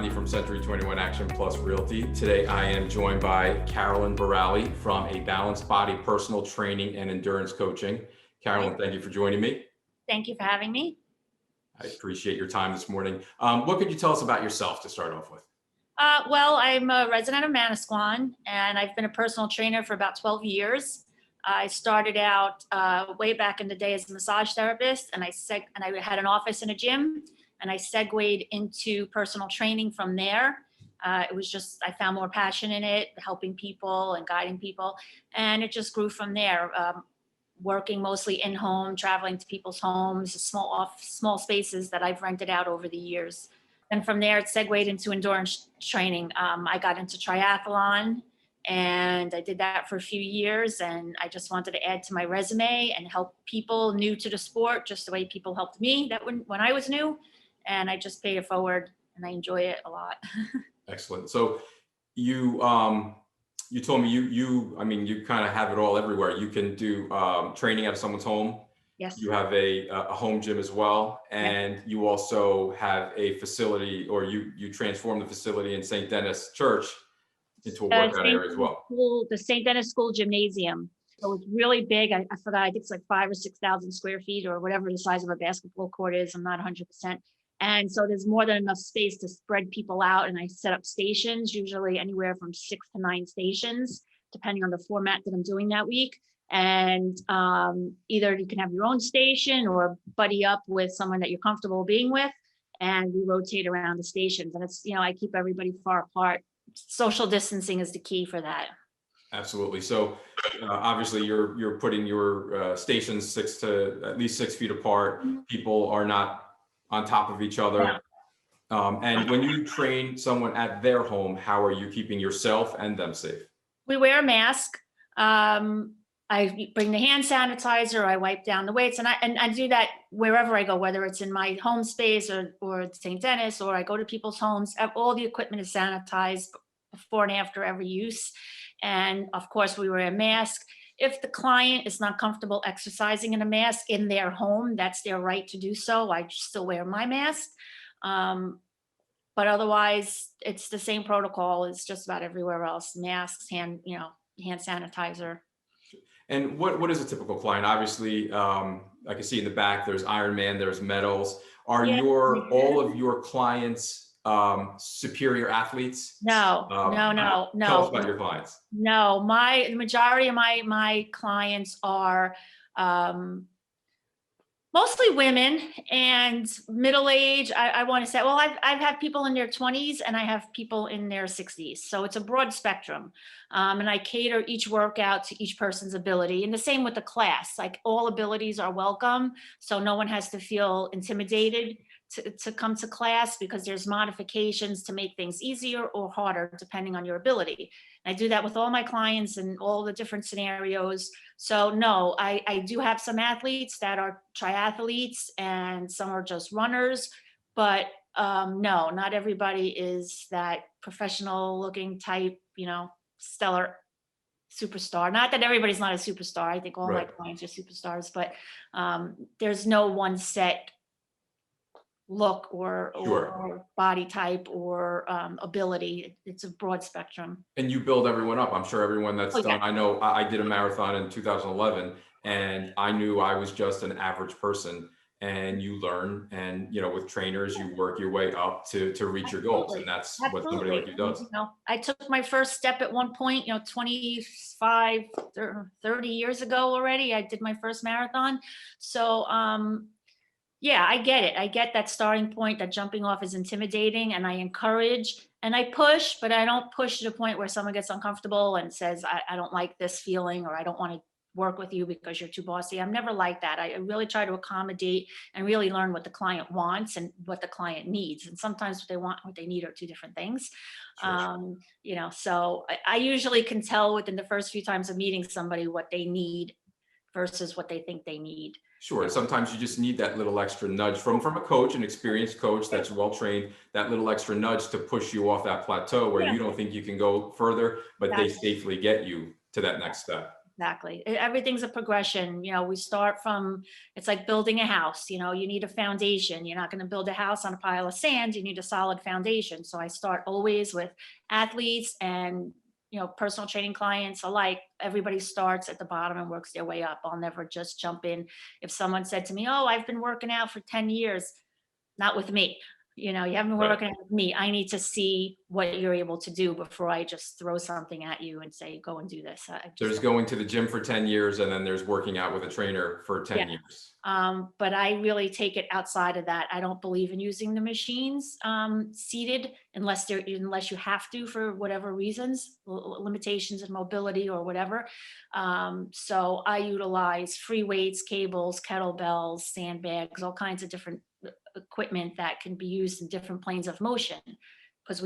Gandhi from Century 21 Action Plus Realty. Today I am joined by Carolyn Barrale from A Balanced Body Personal Training and Endurance Coaching. Carolyn, thank you for joining me. Thank you for having me. I appreciate your time this morning. What could you tell us about yourself to start off with? Well, I'm a resident of Manasquan, and I've been a personal trainer for about 12 years. I started out way back in the day as a massage therapist, and I had an office and a gym, and I segued into personal training from there. It was just, I found more passion in it, helping people and guiding people, and it just grew from there. Working mostly in home, traveling to people's homes, small spaces that I've rented out over the years. And from there, it segued into endurance training. I got into triathlon, and I did that for a few years, and I just wanted to add to my resume and help people new to the sport, just the way people helped me when I was new, and I just paid it forward, and I enjoy it a lot. Excellent. So you told me you kind of have it all everywhere. You can do training out of someone's home. Yes. You have a home gym as well, and yes. You also have a facility, or you transform the facility in St. Denis Church into a workout area as well. The St. Denis School Gymnasium. So it's really big. I forgot, I think it's like 5,000 or 6,000 square feet, or whatever the size of a basketball court is. I'm not 100%. And so there's more than enough space to spread people out. And I set up stations, usually anywhere from 6 to 9 stations, depending on the format that I'm doing that week. And either you can have your own station or buddy up with someone that you're comfortable being with. And we rotate around the stations. And it's, I keep everybody far apart. Social distancing is the key for that. Absolutely. So obviously you're putting your stations at least 6 feet apart. Mm-hmm. People are not on top of each other. Yeah. And when you train someone at their home, how are you keeping yourself and them safe? We wear a mask. I bring the hand sanitizer. I wipe down the weights, and I do that wherever I go, whether it's in my home space or St. Denis, or I go to people's homes. All the equipment is sanitized before and after every use. And of course, we wear a mask. If the client is not comfortable exercising in a mask in their home, that's their right to do so. I still wear my mask. But otherwise, it's the same protocol as just about everywhere else. Masks, hand sanitizer. And what is a typical client? Obviously, I can see in the back, there's Ironman, there's medals. Are all of your clients superior athletes? No. Tell us about your clients. No, the majority of my clients are mostly women and middle age. I want to say, well, I've had people in their 20s and I have people in their 60s. So it's a broad spectrum. And I cater each workout to each person's ability. And the same with the class, like all abilities are welcome. So no one has to feel intimidated to come to class, because there's modifications to make things easier or harder depending on your ability. And I do that with all my clients in all the different scenarios. So no, I do have some athletes that are triathletes and some are just runners, but no, not everybody is that professional looking type, stellar superstar. Not that everybody's not a superstar. I think all my clients are superstars, but there's no one set look or body type or ability. It's a broad spectrum. And you build everyone up. I'm sure everyone that's done. Yeah. I know I did a marathon in 2011, and I knew I was just an average person. And you learn, and with trainers, you work your way up to reach your goals, and that's what somebody like you does. I took my first step at one point, 25, 30 years ago already. I did my first marathon, so. Yeah, I get it. I get that starting point, that jumping off is intimidating, and I encourage and I push, but I don't push to the point where someone gets uncomfortable and says, I don't like this feeling, or I don't want to work with you because you're too bossy. I'm never like that. I really try to accommodate and really learn what the client wants and what the client needs. And sometimes what they want, what they need are two different things. Sure. So I usually can tell within the first few times of meeting somebody what they need versus what they think they need. Sure. Sometimes you just need that little extra nudge from a coach, an experienced coach that's well-trained, that little extra nudge to push you off that plateau where you don't think you can go further, but they safely get you to that next step. Exactly. Everything's a progression. We start from, it's like building a house, you need a foundation. You're not going to build a house on a pile of sand. You need a solid foundation. So I start always with athletes and, personal training clients alike. Everybody starts at the bottom and works their way up. I'll never just jump in. If someone said to me, "Oh, I've been working out for 10 years," not with me. You haven't been Right. working out with me. I need to see what you're able to do before I just throw something at you and say, go and do this. I just There's don't. going to the gym for 10 years, and then there's working out with a trainer for Yeah. 10 years. But I really take it outside of that. I don't believe in using the machines seated unless you have to for whatever reasons, limitations in mobility or whatever. So I utilize free weights, cables, kettlebells, sandbags, all kinds of different equipment that can be used in different planes of motion, because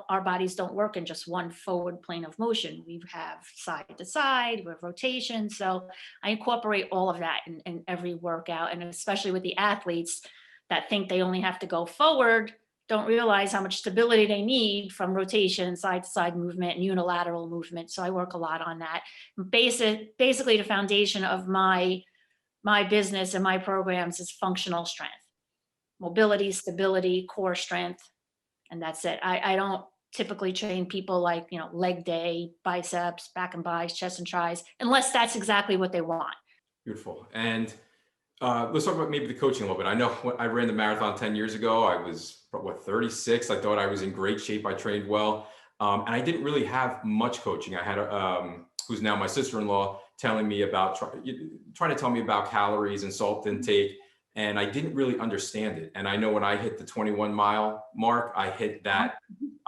our bodies don't work in just one forward plane of motion. We have side to side, we have rotation. So I incorporate all of that in every workout. And especially with the athletes that think they only have to go forward, don't realize how much stability they need from rotation, side to side movement, and unilateral movement. So I work a lot on that. Basically the foundation of my business and my programs is functional strength, mobility, stability, core strength, and that's it. I don't typically train people like, leg day, biceps, back and buys, chest and tries, unless that's exactly what they want. Beautiful. And let's talk about maybe the coaching a little bit. I know when I ran the marathon 10 years ago, I was, 36. I thought I was in great shape. I trained well. And I didn't really have much coaching. I had who's now my sister-in-law, telling me about, trying to tell me about calories and salt intake. And I didn't really understand it. And I know when I hit the 21-mile mark, I hit that,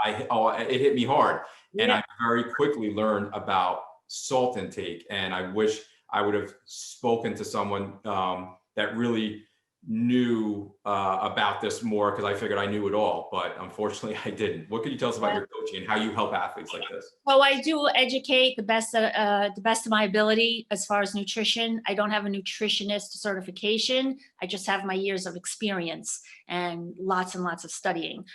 it hit me hard. And I very quickly learned about salt intake. And I wish I would have spoken to someone that really knew about this more, because I figured I knew it all, but unfortunately I didn't. What could you tell us about your coaching and how you help athletes like this? Well, I do educate the best of my ability as far as nutrition. I don't have a nutritionist certification. I just have my years of experience and lots of studying.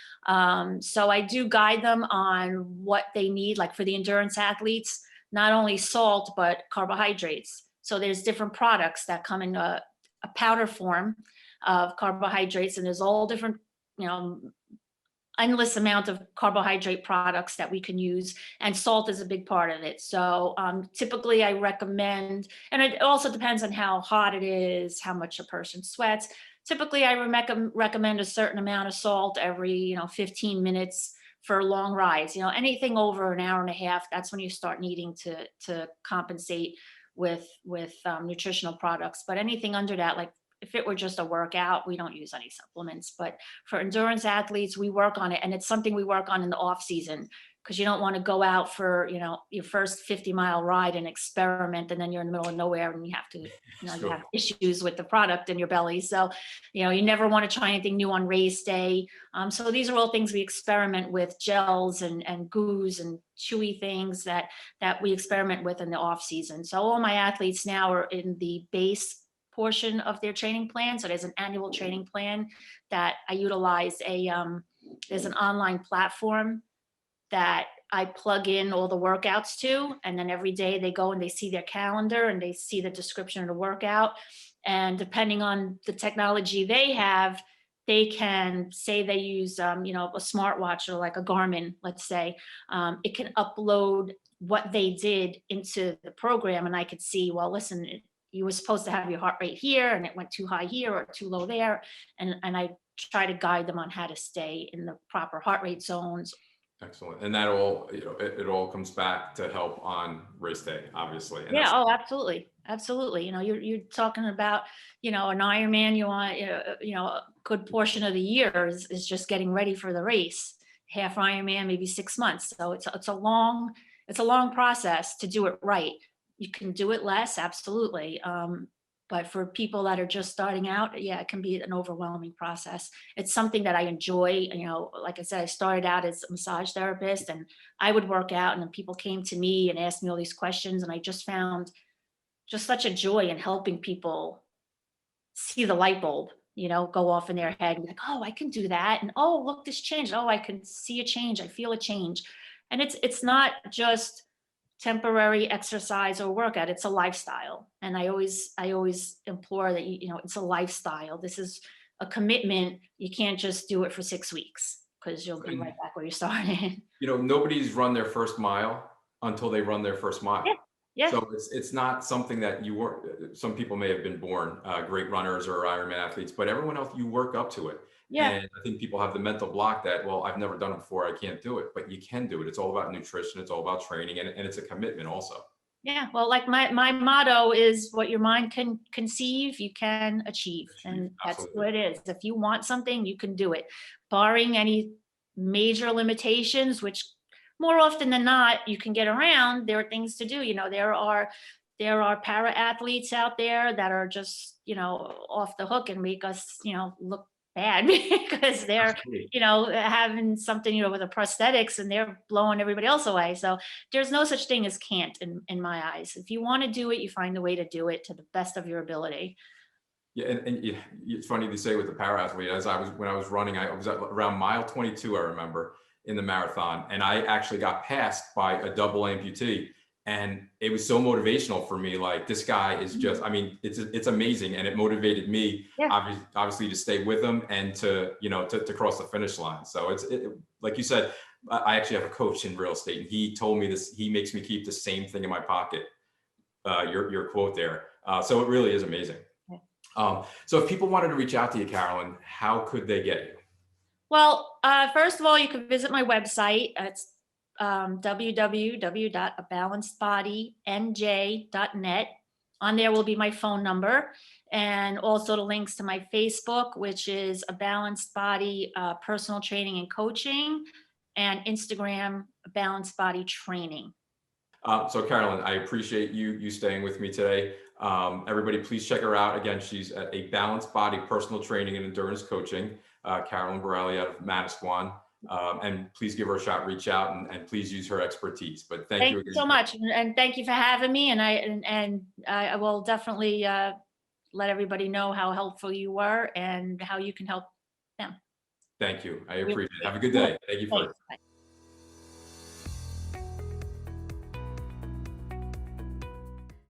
So I do guide them on what they need, like for the endurance athletes, not only salt, but carbohydrates. So there's different products that come in a powder form of carbohydrates, and there's all different, endless amount of carbohydrate products that we can use, and salt is a big part of it. So typically I recommend, and it also depends on how hot it is, how much a person sweats. Typically I recommend a certain amount of salt every 15 minutes for long rides. Anything over an hour and a half, that's when you start needing to compensate with nutritional products. But anything under that, like if it were just a workout, we don't use any supplements. But for endurance athletes, we work on it, and it's something we work on in the off season, because you don't want to go out for your first 50-mile ride and experiment, and then you're in the middle of nowhere and you have to you have issues with the product in your belly. So you never want to try anything new on race day. So these are all things we experiment with, gels and goos and chewy things that we experiment with in the off season. So all my athletes now are in the base portion of their training plan. So there's an annual training plan that I utilize. There's an online platform that I plug in all the workouts to, and then every day they go and they see their calendar and they see the description of the workout. And depending on the technology they have, they can say they use a smartwatch or like a Garmin, let's say. It can upload what they did into the program, and I could see, well, listen, you were supposed to have your heart rate here and it went too high here or too low there. And I try to guide them on how to stay in the proper heart rate zones. Excellent. And that all, it all comes back to help on race day, obviously. And Yeah. Oh, absolutely. Absolutely. You're talking about, an Ironman, you want, a good portion of the year is just getting ready for the race. Half Ironman, maybe 6 months. So it's a long process to do it right. You can do it less, absolutely. But for people that are just starting out, yeah, it can be an overwhelming process. It's something that I enjoy. Like I said, I started out as a massage therapist, and I would work out, and then people came to me and asked me all these questions, and I just found just such a joy in helping people see the light bulb, go off in their head and be like, oh, I can do that. And oh, look, this changed. Oh, I can see a change. I feel a change. And it's not just temporary exercise or workout. It's a lifestyle. And I always implore that, it's a lifestyle. This is a commitment. You can't just do it for 6 weeks because you'll be right back where you started. Nobody's run their first mile until they run their first Yeah. mile. Yeah. So it's not something that you work. Some people may have been born great runners or Ironman athletes, but everyone else, you work up to it. Yeah. And I think people have the mental block that, well, I've never done it before, I can't do it, but you can do it. It's all about nutrition. It's all about training, and it's a commitment also. Yeah. Well, like my motto is, what your mind can conceive, you can achieve. And that's Absolutely. what it is. If you want something, you can do it, barring any major limitations, which more often than not you can get around. There are things to do. There are para athletes out there that are just, off the hook and make us, look bad because they're, Absolutely. having something, with the prosthetics, and they're blowing everybody else away. So there's no such thing as can't in my eyes. If you want to do it, you find a way to do it to the best of your ability. Yeah, and it's funny to say with the para athlete, when I was running, I was at around mile 22, I remember, in the marathon, and I actually got passed by a double amputee, and it was so motivational for me. Like, this guy is just, I mean, it's amazing, and it motivated me, Yeah. obviously, to stay with him and to cross the finish line. So like you said, I actually have a coach in real estate, and he told me this. He makes me keep the same thing in my pocket. Your quote there. So it really is amazing. So if people wanted to reach out to you, Carolyn, how could they get you? Well, first of all, you can visit my website. It's www.abalancedbodynj.net. On there will be my phone number, and also the links to my Facebook, which is A Balanced Body Personal Training and Coaching, and Instagram, A Balanced Body Training. So Carolyn, I appreciate you staying with me today. Everybody, please check her out. Again, she's at A Balanced Body Personal Training and Endurance Coaching, Carolyn Barrale out of Manasquan. And please give her a shot, reach out, and please use her expertise. But thank you Thank again. you so much, and thank you for having me. And I will definitely let everybody know how helpful you were and how you can help them. Thank you. I appreciate it. Have a good day. Thank you for. Thanks. Bye.